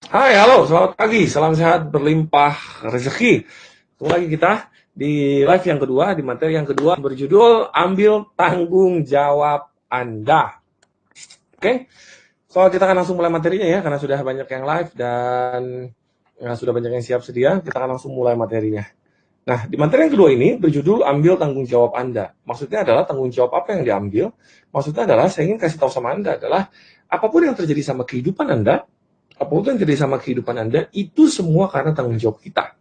Hai, halo, selamat pagi, salam sehat, berlimpah rezeki. Ketemu lagi kita di live yang kedua, di materi yang kedua berjudul Ambil Tanggung Jawab Anda. Oke, so kita akan langsung mulai materinya ya, karena sudah banyak yang live dan sudah banyak yang siap sedia, kita akan langsung mulai materinya. Nah, di materi yang kedua ini berjudul Ambil Tanggung Jawab Anda. Maksudnya adalah tanggung jawab apa yang diambil? Maksudnya adalah saya ingin kasih tahu sama Anda adalah apapun yang terjadi sama kehidupan Anda, apapun yang terjadi sama kehidupan Anda, itu semua karena tanggung jawab kita.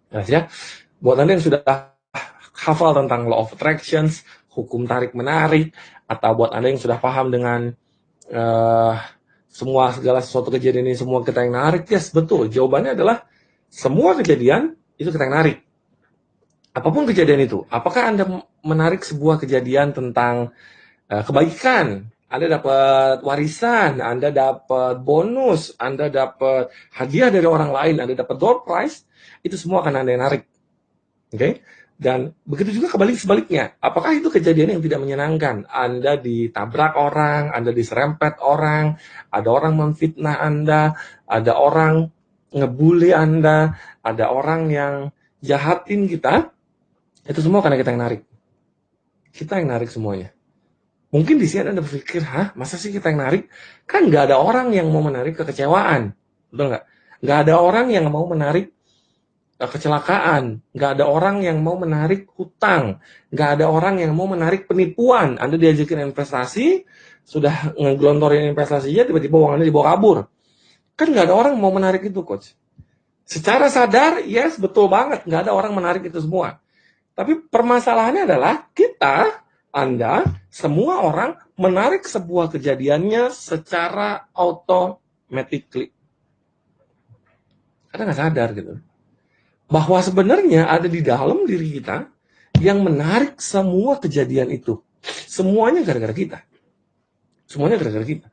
Nah, ya, buat Anda yang sudah hafal tentang law of attractions, hukum tarik-menarik, atau buat Anda yang sudah paham dengan uh, segala sesuatu kejadian ini, semua kita yang narik, yes, betul. Jawabannya adalah semua kejadian itu kita yang narik. Apapun kejadian itu, apakah Anda menarik sebuah kejadian tentang kebaikan, Anda dapat warisan, Anda dapat bonus, Anda dapat hadiah dari orang lain, Anda dapat door prize, itu semua akan Anda yang narik. Oke? Okay? Dan begitu juga sebaliknya. Apakah itu kejadian yang tidak menyenangkan? Anda ditabrak orang, Anda diserempet orang, ada orang memfitnah Anda, ada orang ngebully Anda, ada orang yang jahatin kita, itu semua karena kita yang narik. Kita yang narik semuanya. Mungkin di sini Anda berpikir, hah, masa sih kita yang narik? Kan nggak ada orang yang mau menarik kekecewaan. Betul nggak? Nggak ada orang yang mau menarik kecelakaan. Nggak ada orang yang mau menarik hutang. Nggak ada orang yang mau menarik penipuan. Anda diajakin investasi, sudah ngegelontorin investasinya, tiba-tiba uang Anda dibawa kabur. Kan nggak ada orang mau menarik itu, Coach. Secara sadar, yes, betul banget. Nggak ada orang menarik itu semua. Tapi permasalahannya adalah kita, Anda, semua orang menarik sebuah kejadiannya secara automatically. Kita nggak sadar gitu. Bahwa sebenarnya ada di dalam diri kita yang menarik semua kejadian itu. Semuanya gara-gara kita. Semuanya gara-gara kita.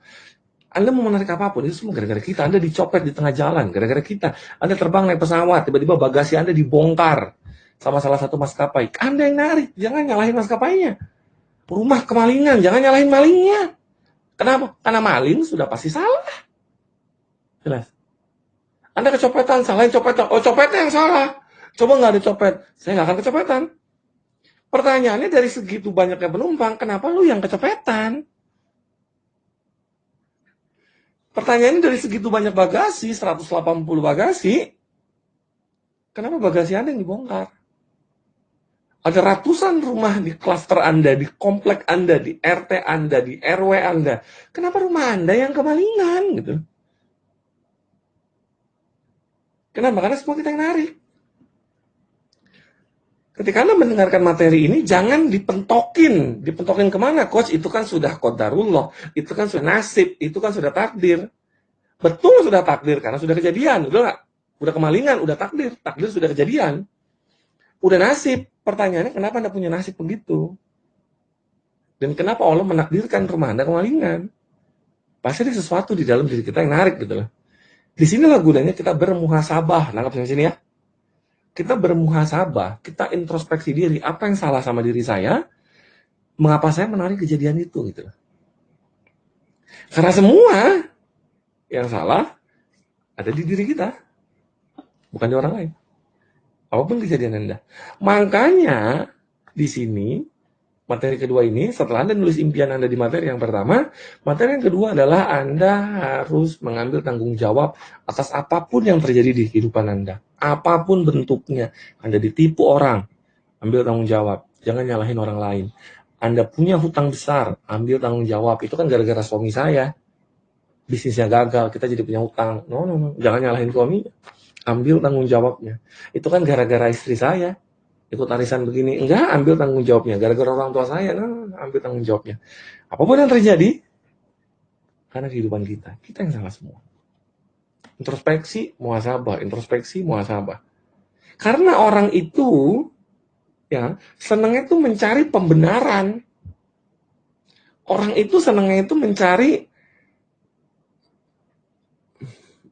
Anda mau menarik apapun, itu semua gara-gara kita. Anda dicopet di tengah jalan, gara-gara kita. Anda terbang naik pesawat, tiba-tiba bagasi Anda dibongkar sama salah satu maskapai. Anda yang narik, jangan nyalahin maskapainya. Rumah kemalingan, jangan nyalahin malingnya. Kenapa? Karena maling sudah pasti salah. Jelas. Anda kecopetan, salahin copetan. Oh, copetnya yang salah. Coba nggak ada copet, saya nggak akan kecopetan. Pertanyaannya dari segitu banyaknya penumpang, kenapa lu yang kecopetan? Pertanyaannya dari segitu banyak bagasi, 180 bagasi, kenapa bagasi Anda yang dibongkar? Ada ratusan rumah di klaster Anda, di komplek Anda, di RT Anda, di RW Anda. Kenapa rumah Anda yang kemalingan gitu? Kenapa? Karena semua kita yang narik. Ketika Anda mendengarkan materi ini, jangan dipentokin. Dipentokin kemana, Coach? Itu kan sudah qadarullah. Itu kan sudah nasib. Itu kan sudah takdir. Betul sudah takdir, karena sudah kejadian. Udah nggak? Udah kemalingan, udah takdir. Takdir sudah kejadian. Udah nasib. Pertanyaannya, kenapa Anda punya nasib begitu? Dan kenapa Allah menakdirkan rumah Anda kemalingan? Pasti ada sesuatu di dalam diri kita yang narik gitu loh. Disinilah gunanya kita bermuhasabah. Nangkap sampai sini ya? Kita bermuhasabah, kita introspeksi diri, apa yang salah sama diri saya, mengapa saya menarik kejadian itu gitu. Karena semua yang salah ada di diri kita, bukan di orang lain. Apapun kejadian Anda. Makanya di sini materi kedua ini, setelah Anda nulis impian Anda di materi yang pertama, materi yang kedua adalah Anda harus mengambil tanggung jawab atas apapun yang terjadi di kehidupan Anda. Apapun bentuknya. Anda ditipu orang, ambil tanggung jawab. Jangan nyalahin orang lain. Anda punya hutang besar, ambil tanggung jawab. Itu kan gara-gara suami saya. Bisnisnya gagal, kita jadi punya hutang. No. Jangan nyalahin suami. Ambil tanggung jawabnya. Itu kan gara-gara istri saya. Ikut arisan begini. Enggak, ambil tanggung jawabnya. Gara-gara orang tua saya, ambil tanggung jawabnya. Apapun yang terjadi, karena kehidupan kita. Kita yang salah semua. Introspeksi, muhasabah. Introspeksi, muhasabah. Karena orang itu ya senangnya itu mencari pembenaran. Orang itu senangnya itu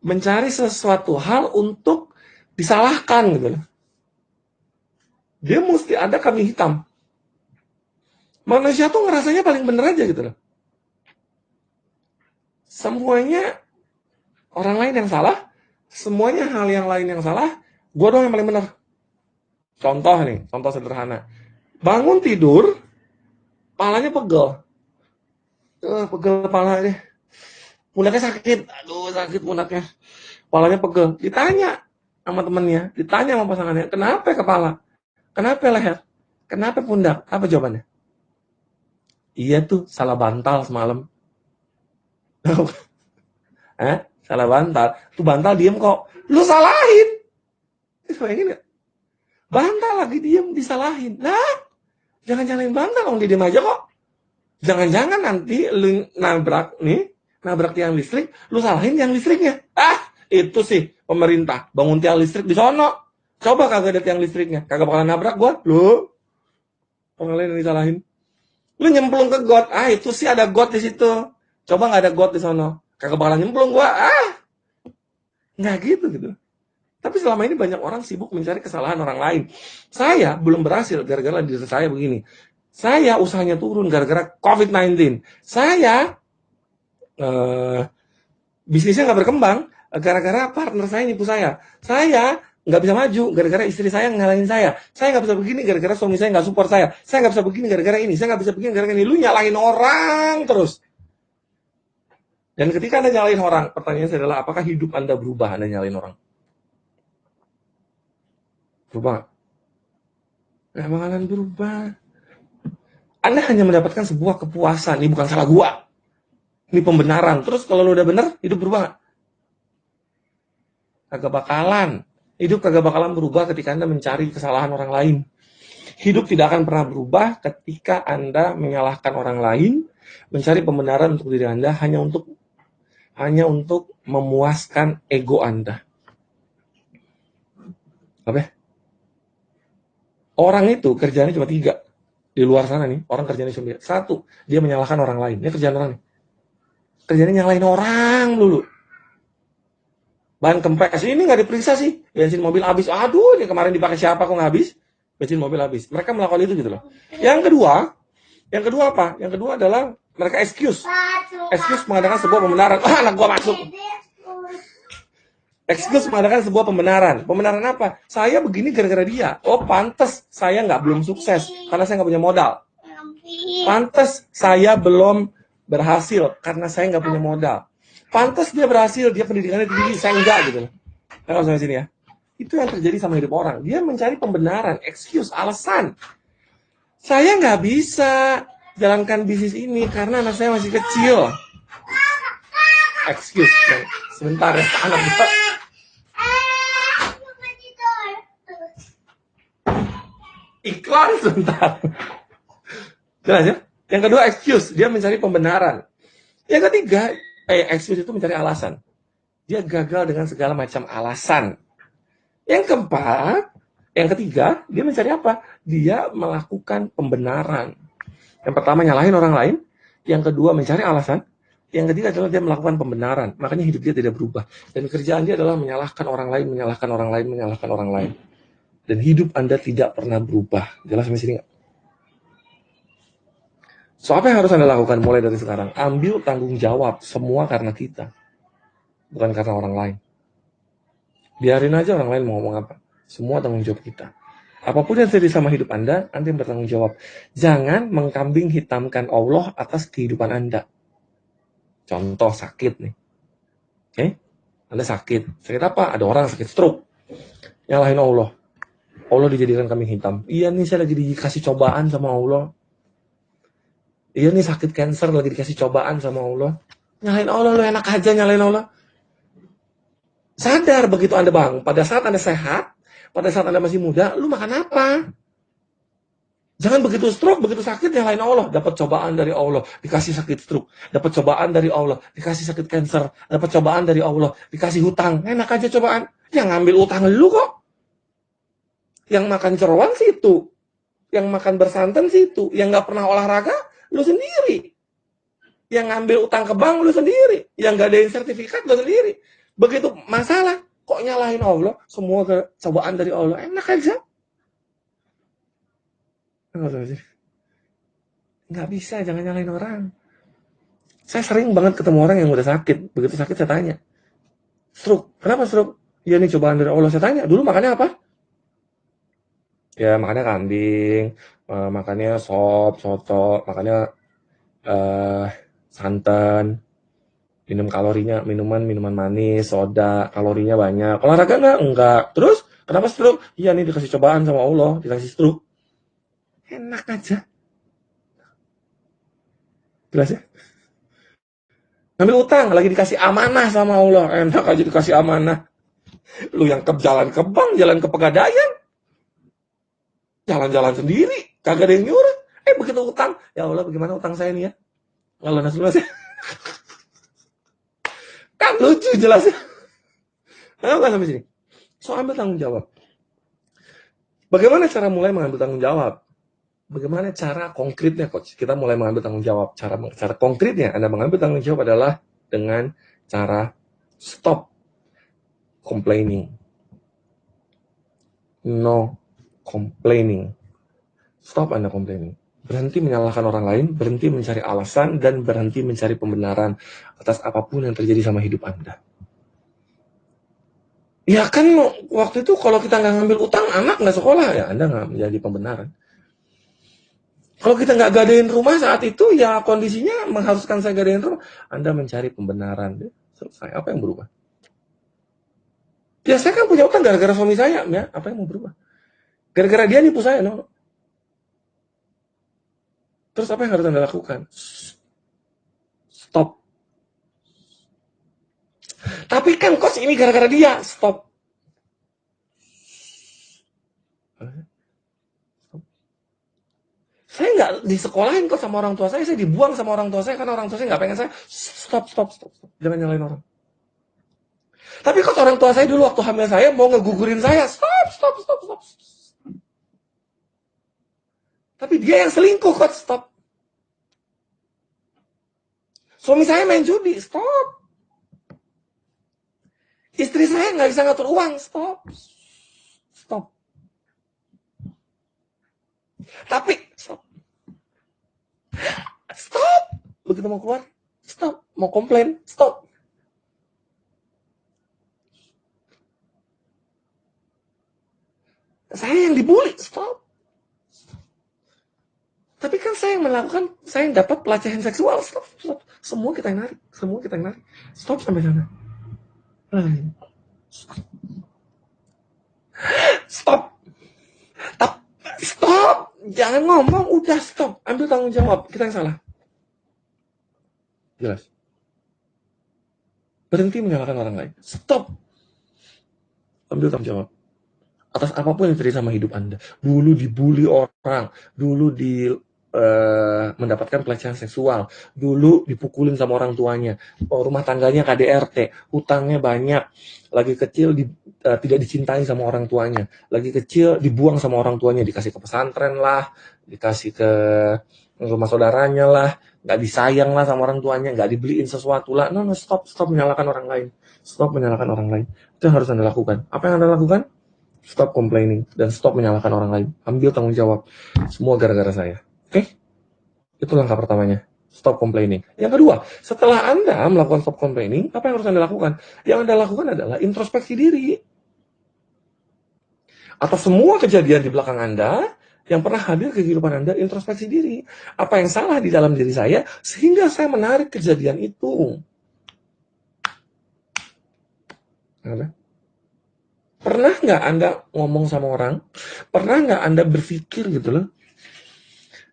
mencari sesuatu hal untuk disalahkan gitu. Dia mesti ada kambing hitam. Manusia tuh ngerasanya paling bener aja gitu loh. Semuanya Orang lain yang salah, semuanya hal yang lain yang salah, gue doang yang paling benar. Contoh nih, contoh sederhana. Bangun tidur, palanya pegel. Pegel kepala deh. Pundaknya sakit. Aduh, sakit pundaknya. Kepalanya pegel. Ditanya sama temennya, ditanya sama pasangannya, kenapa kepala? Kenapa leher? Kenapa pundak? Apa jawabannya? Iya tuh, salah bantal semalam. Salah bantal. Tuh bantal diem kok. Lu salahin. Bayangin gak? Bantal lagi diem, disalahin. Nah, jangan nyalain bantal dong, dia diem aja kok. Jangan-jangan nanti lu nabrak tiang listrik, lu salahin tiang listriknya. Itu sih pemerintah bangun tiang listrik di sono. Coba kagak ada tiang listriknya, kagak bakalan nabrak gua. Lu orang lain yang disalahin. Lu nyemplung ke got, itu sih ada got di situ. Coba nggak ada got di sono, kagak bakalan nyemplung gua. Nggak gitu. Tapi selama ini banyak orang sibuk mencari kesalahan orang lain. Saya belum berhasil gara-gara diri saya begini. Saya usahanya turun gara-gara COVID-19. Saya bisnisnya nggak berkembang gara-gara partner saya nipu saya. Saya nggak bisa maju gara-gara istri saya ngalahin saya. Saya nggak bisa begini gara-gara suami saya nggak support saya. Saya nggak bisa begini gara-gara ini. Saya nggak bisa begini gara-gara ini. Lu nyalahin orang terus. Dan ketika Anda nyalahin orang, pertanyaannya adalah apakah hidup Anda berubah Anda nyalahin orang? Berubah? Nggak bakalan berubah. Anda hanya mendapatkan sebuah kepuasan. Ini bukan salah gua. Ini pembenaran. Terus kalau lu udah bener, hidup berubah nggak? Kagak bakalan. Hidup kagak bakalan berubah ketika Anda mencari kesalahan orang lain. Hidup tidak akan pernah berubah ketika Anda menyalahkan orang lain, mencari pembenaran untuk diri Anda hanya untuk memuaskan ego Anda. Apa? Orang itu kerjanya cuma 3. Di luar sana nih, orang kerjanya cuma 1, dia menyalahkan orang lain. Ini kerjaan orang nih. Kerjanya nyalahin orang dulu. Bahan kempes, ini nggak diperiksa sih. Bensin mobil habis. Aduh, ini kemarin dipakai siapa kok nggak habis? Bensin mobil habis. Mereka melakukan itu gitu loh. Yang kedua apa? Yang kedua adalah mereka excuse mengadakan sebuah pembenaran. Anak gua masuk. Excuse mengadakan sebuah pembenaran. Pembenaran apa? Saya begini gara-gara dia. Oh, pantes saya belum sukses karena saya nggak punya modal. Pantes saya belum berhasil karena saya nggak punya modal. Pantes dia berhasil, dia pendidikannya tinggi, saya enggak gitu loh. Kalau sampai sini ya. Itu yang terjadi sama hidup orang. Dia mencari pembenaran, excuse, alasan. Saya nggak bisa jalankan bisnis ini karena anak saya masih kecil. Excuse. Sebentar ya, anak kita. Iklan sebentar. Jelas ya? Yang kedua excuse, dia mencari pembenaran. Yang ketiga, excuse itu mencari alasan. Dia gagal dengan segala macam alasan. Yang keempat, yang ketiga, dia mencari apa? Dia melakukan pembenaran. Yang pertama nyalahin orang lain, yang kedua mencari alasan, yang ketiga adalah dia melakukan pembenaran. Makanya hidup dia tidak berubah. Dan kerjaan dia adalah menyalahkan orang lain. Dan hidup Anda tidak pernah berubah. Jelas sampai sini nggak? So, apa yang harus Anda lakukan mulai dari sekarang? Ambil tanggung jawab, semua karena kita. Bukan karena orang lain. Biarin aja orang lain mau ngomong apa. Semua tanggung jawab kita. Apapun yang terjadi sama hidup Anda yang bertanggung jawab. Jangan mengkambing hitamkan Allah atas kehidupan Anda. Contoh sakit nih. Oke? Anda sakit. Sakit apa? Ada orang sakit stroke. Nyalahin Allah. Allah dijadikan kambing hitam. Iya nih, saya lagi dikasih cobaan sama Allah. Iya nih, sakit cancer lagi dikasih cobaan sama Allah. Nyalain Allah, lu enak aja nyalain Allah. Sadar begitu Anda bang, pada saat Anda sehat, pada saat Anda masih muda, lu makan apa? Jangan begitu stroke, begitu sakit nyalain Allah. Dapat cobaan dari Allah, dikasih sakit stroke. Dapat cobaan dari Allah, dikasih sakit cancer. Dapat cobaan dari Allah, dikasih hutang. Enak aja cobaan. Yang ngambil utang lu kok. Yang makan jeroan situ. Yang makan bersantan situ. Yang gak pernah olahraga, lu sendiri. Yang ngambil utang ke bank, lu sendiri. Yang gak ada sertifikat, lu sendiri. Begitu masalah, kok nyalahin Allah? Semua cobaan dari Allah. Enak aja. Nggak bisa, jangan nyalahin orang. Saya sering banget ketemu orang yang udah sakit. Begitu sakit saya tanya, Stroke. Kenapa stroke? Ya ini cobaan dari Allah. Saya tanya, dulu makannya apa? Ya makannya kambing, makannya sop, soto, makannya santan, minuman manis, soda, kalorinya banyak. Olahraga enggak. Terus kenapa stroke? Iya nih dikasih cobaan sama Allah, dikasih stroke. Enak aja. Jelas ya? Ngambil utang, lagi dikasih amanah sama Allah. Enak aja dikasih amanah. Lu yang ke jalan ke bank, jalan ke Pegadaian, jalan-jalan sendiri, kagak ada yang nyuruh. Begitu utang, ya Allah bagaimana utang saya nih ya? Nggak lunas-lunas ya. Kan lucu jelasnya. Ayo nggak sampai sini. So ambil tanggung jawab. Bagaimana cara mulai mengambil tanggung jawab? Bagaimana cara konkretnya, Coach? Kita mulai mengambil tanggung jawab. Cara konkretnya Anda mengambil tanggung jawab adalah dengan cara stop complaining. No complaining. Stop Anda complaining. Berhenti menyalahkan orang lain, berhenti mencari alasan, dan berhenti mencari pembenaran atas apapun yang terjadi sama hidup Anda. Ya kan waktu itu kalau kita nggak ngambil utang, anak nggak sekolah, ya Anda nggak menjadi pembenaran. Kalau kita nggak gadein rumah saat itu, ya kondisinya mengharuskan saya gadein rumah, Anda mencari pembenaran. Selesai. Apa yang berubah? Ya saya kan punya utang gara-gara suami saya, ya apa yang mau berubah? Gara-gara dia nipu saya, no. Terus apa yang harus Anda lakukan? Stop. Tapi kan Coach ini gara-gara dia, stop. Saya nggak disekolahin kok sama orang tua saya dibuang sama orang tua saya karena orang tua saya nggak pengen saya. Stop. Jangan nyalain orang. Tapi kok orang tua saya dulu waktu hamil saya mau ngegugurin saya. Stop. Tapi dia yang selingkuh, kok stop. Suami saya main judi, stop. Istri saya nggak bisa ngatur uang, stop. Tapi stop. Begitu mau keluar, stop. Mau komplain, stop. Saya yang dibully, stop. Tapi kan saya yang melakukan, saya yang dapat pelecehan seksual, stop. Semua kita yang narik. Stop sampai sana. Stop. Jangan ngomong, udah stop. Ambil tanggung jawab, kita yang salah. Jelas. Berhenti menyalahkan orang lain. Stop. Ambil tanggung jawab atas apapun yang terjadi sama hidup Anda. Dulu dibully orang, dulu mendapatkan pelecehan seksual, dulu dipukulin sama orang tuanya, rumah tangganya KDRT, utangnya banyak, lagi kecil tidak dicintai sama orang tuanya, lagi kecil dibuang sama orang tuanya, dikasih ke pesantren lah, dikasih ke rumah saudaranya lah, nggak disayang lah sama orang tuanya, nggak dibeliin sesuatu lah. No, stop menyalahkan orang lain. Stop menyalahkan orang lain. Itu yang harus Anda lakukan. Apa yang Anda lakukan? Stop complaining dan stop menyalahkan orang lain. Ambil tanggung jawab. Semua gara-gara saya. Oke? Itu langkah pertamanya. Stop complaining. Yang kedua, setelah Anda melakukan stop complaining, apa yang harus Anda lakukan? Yang Anda lakukan adalah introspeksi diri. Atas semua kejadian di belakang Anda, yang pernah hadir ke kehidupan Anda, introspeksi diri. Apa yang salah di dalam diri saya, sehingga saya menarik kejadian itu. Pernah nggak Anda ngomong sama orang? Pernah nggak Anda berpikir gitu loh?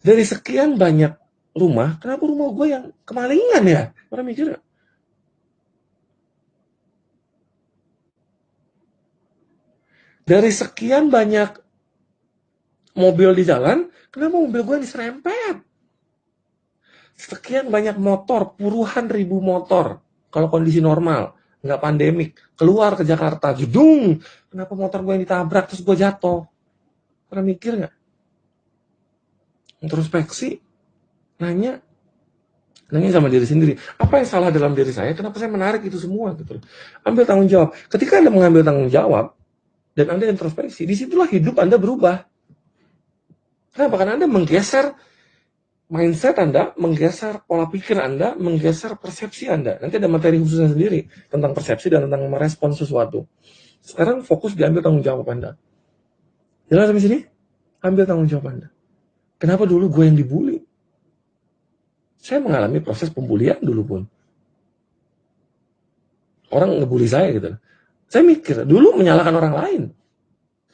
Dari sekian banyak rumah, kenapa rumah gue yang kemalingan ya? Pernah mikir nggak? Dari sekian banyak mobil di jalan, kenapa mobil gue yang diserempet? Sekian banyak motor, puluhan ribu motor, kalau kondisi normal, nggak pandemik, keluar ke Jakarta, jedung, kenapa motor gue yang ditabrak, terus gue jatuh? Pernah mikir nggak? Introspeksi, nanya sama diri sendiri, apa yang salah dalam diri saya, kenapa saya menarik itu semua gitu. Ambil tanggung jawab. Ketika Anda mengambil tanggung jawab dan Anda introspeksi, disitulah hidup Anda berubah. Kenapa? Karena Anda menggeser mindset Anda menggeser pola pikir Anda, menggeser persepsi Anda. Nanti ada materi khususnya sendiri tentang persepsi dan tentang merespon sesuatu. Sekarang fokus diambil tanggung jawab Anda. Jelas sampai sini? Ambil tanggung jawab Anda. Kenapa dulu gue yang dibully? Saya mengalami proses pembulian dulu pun. Orang ngebully saya gitu. Saya mikir, dulu menyalahkan orang lain.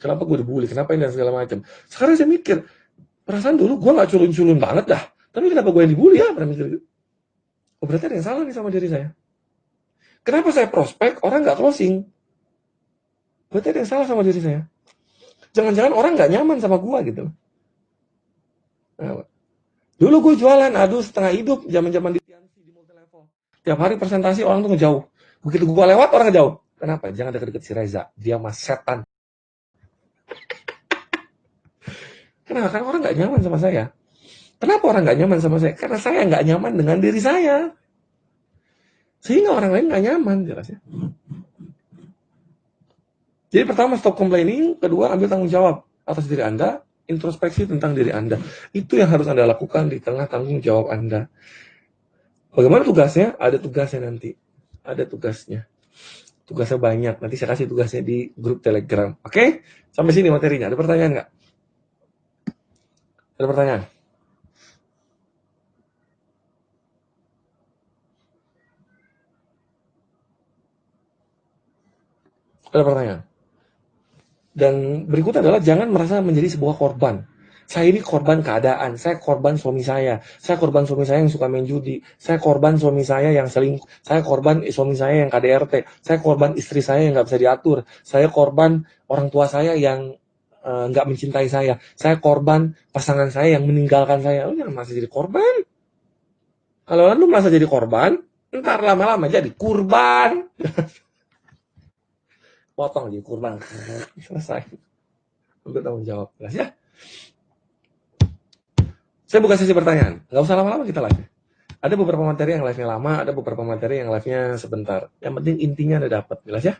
Kenapa gue dibully? Kenapa ini dan segala macam. Sekarang saya mikir, perasaan dulu gue gak culun-culun banget dah. Tapi kenapa gue yang dibully ya? Pernah mikir gitu. Oh berarti ada yang salah nih sama diri saya. Kenapa saya prospek, orang gak closing? Berarti ada yang salah sama diri saya. Jangan-jangan orang gak nyaman sama gue gitu. Nah, dulu gue jualan, aduh setengah hidup, zaman-zaman di TNC, di multilevel. Tiap hari presentasi orang tuh ngejauh. Begitu gue lewat, orang ngejauh. Kenapa? Jangan deket-deket si Reza. Dia mah setan. Kenapa? Karena orang gak nyaman sama saya. Kenapa orang gak nyaman sama saya? Karena saya gak nyaman dengan diri saya. Sehingga orang lain gak nyaman, jelasnya. Jadi pertama, stop complaining. Kedua, ambil tanggung jawab atas diri Anda. Introspeksi tentang diri Anda. Itu yang harus Anda lakukan di tengah tanggung jawab Anda. Bagaimana tugasnya? Ada tugasnya nanti. Ada tugasnya. Tugasnya banyak. Nanti saya kasih tugasnya di grup Telegram. Oke? Sampai sini materinya. Ada pertanyaan nggak? Ada pertanyaan? Ada pertanyaan? Dan berikut adalah jangan merasa menjadi sebuah korban. Saya ini korban keadaan, saya korban suami saya korban suami saya yang suka main judi, saya korban suami saya yang selingkuh, saya korban suami saya yang KDRT, saya korban istri saya yang nggak bisa diatur, saya korban orang tua saya yang nggak mencintai saya korban pasangan saya yang meninggalkan saya. Lu jangan merasa jadi korban. Kalau lu merasa jadi korban, ntar lama-lama jadi kurban. Potong jadi kurban. Selesai. Untuk tanggung jawab. Jelas ya? Saya buka sesi pertanyaan. Nggak usah lama-lama kita live. Ada beberapa materi yang live-nya lama, ada beberapa materi yang live-nya sebentar. Yang penting intinya Anda dapat. Jelas ya?